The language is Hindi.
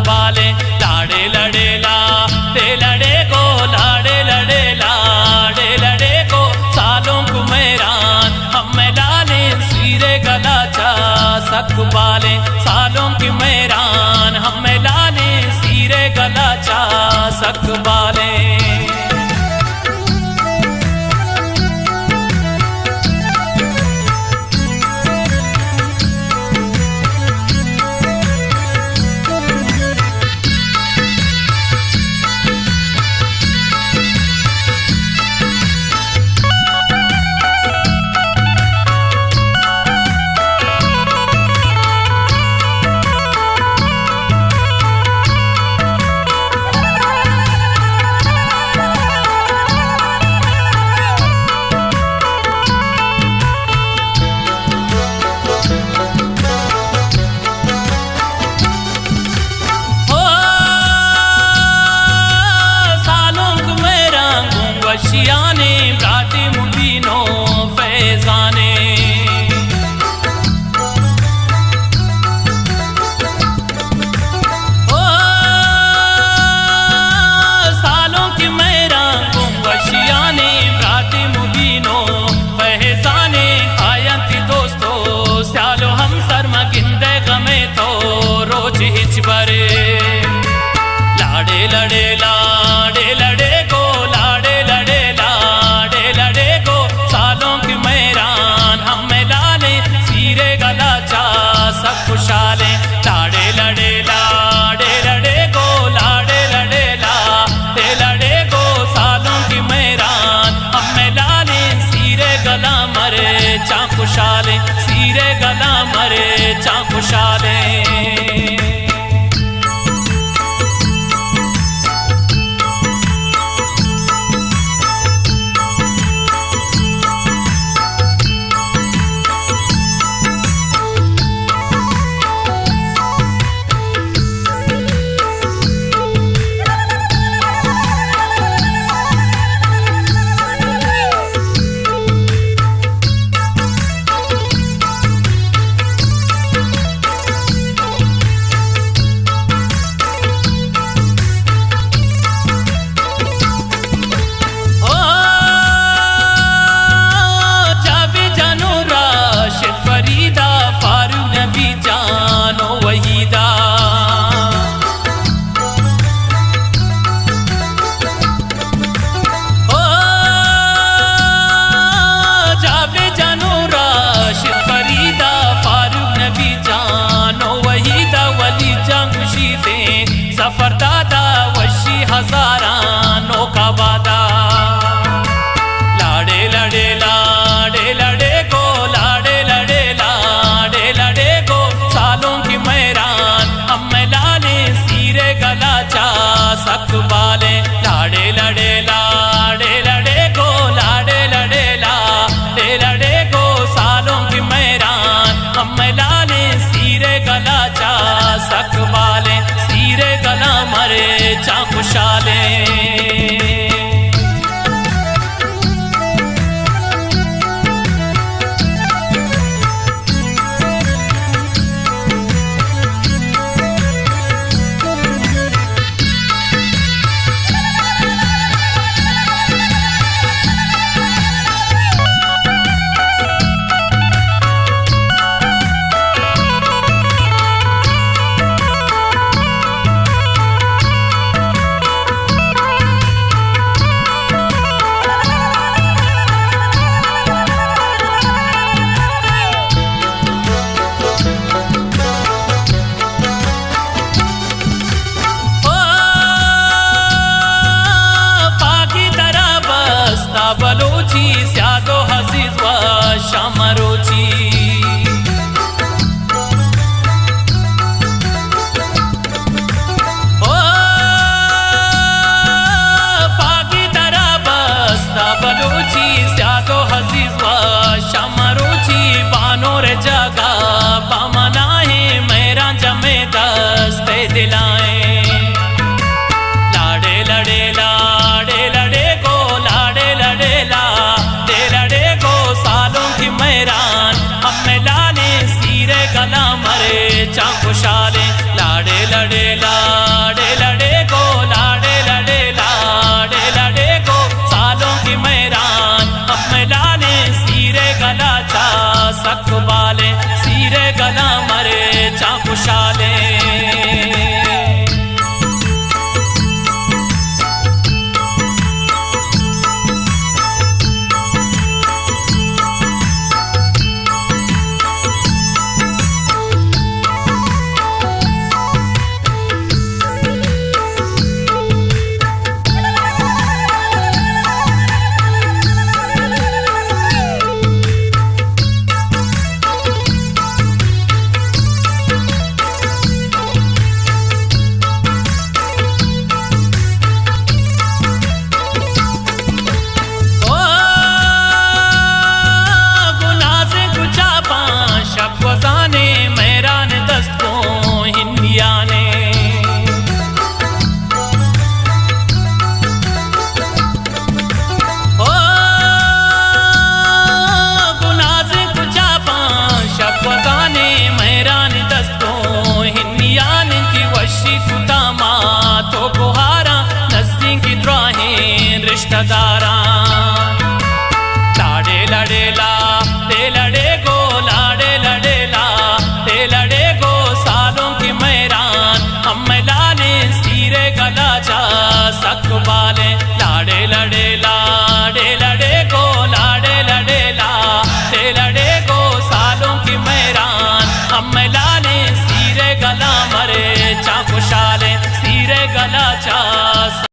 बाले लाड़े लड़े ला दे लड़े गो लाड़े लड़े ला दे लड़े गो सालों को मैरान हमें लाले सीरे गला चा सक बाले सालों की मैरान हमें लाले सीरे गला चा सक बाले। वशियाने ब्राटे मुदीनो फैजाने ओ सालों की मेरा वशियाने ब्राटे मुदीनो फैजाने आयती दोस्तों स्यालो हम शर्मा गिंदे गमे तो रोज हिच बरे लाड़े लड़े लाड़े लड़े गो लाड़े लड़े लाड़े लड़े गो सालों की मैरान हमें लाले सीरे गला चा सब खुशाले लाड़े लड़े लाड़े लड़े गो लाड़े लड़े लाड़े लड़े गो सालों की मैरान हमें लाले सीरे गला मरे चा खुशाले सीरे गला मरे चा खुशाले। सफर दादा वशी हजारानों का वादा लाड़े लड़े लाड़े लड़े गो लाड़े लड़े लाड़े लड़े गो सालों की मैरान हमें लाले सीरे गला चा सक बाले लाड़े लड़े लाड़े लड़े गो लाड़े लड़े लाड़े लड़े गो सालों की मैरान हमें लाले सीरे गला चा सक बाले सीरे गला मरे चा खुशाले। बलोची स्यादो हजीज व शामरोची ओ पागी दरा बस्ता बलोची स्यादो हजीज व शामरोची बानोर जगा बामना है मेरा जमे दस्ते दिलाए लाड़े लड़े लाड़े लड़े गो लाड़े लड़े लाड़े लड़े गो सालों की मैरान हमें लाले सीरे गला मरे चा खुशाले लाड़े लड़े लाड़े लड़े गो लाड़े लड़े लाड़े लड़े गो सालों की मैरान अब मैं लाने सीरे गला चा सकबाले सीरे गला मरे चा खुशाले वजाने मैरान दस्त को हिंदिया ने ओ गुनाज कुचा पां शब वजाने मैरान दस्त को हिंदिया ने की वशी कुदामा तो बुहारा नस्ती की द्राहें रिश्तेदारा लाड़े लड़े ला दे लड़े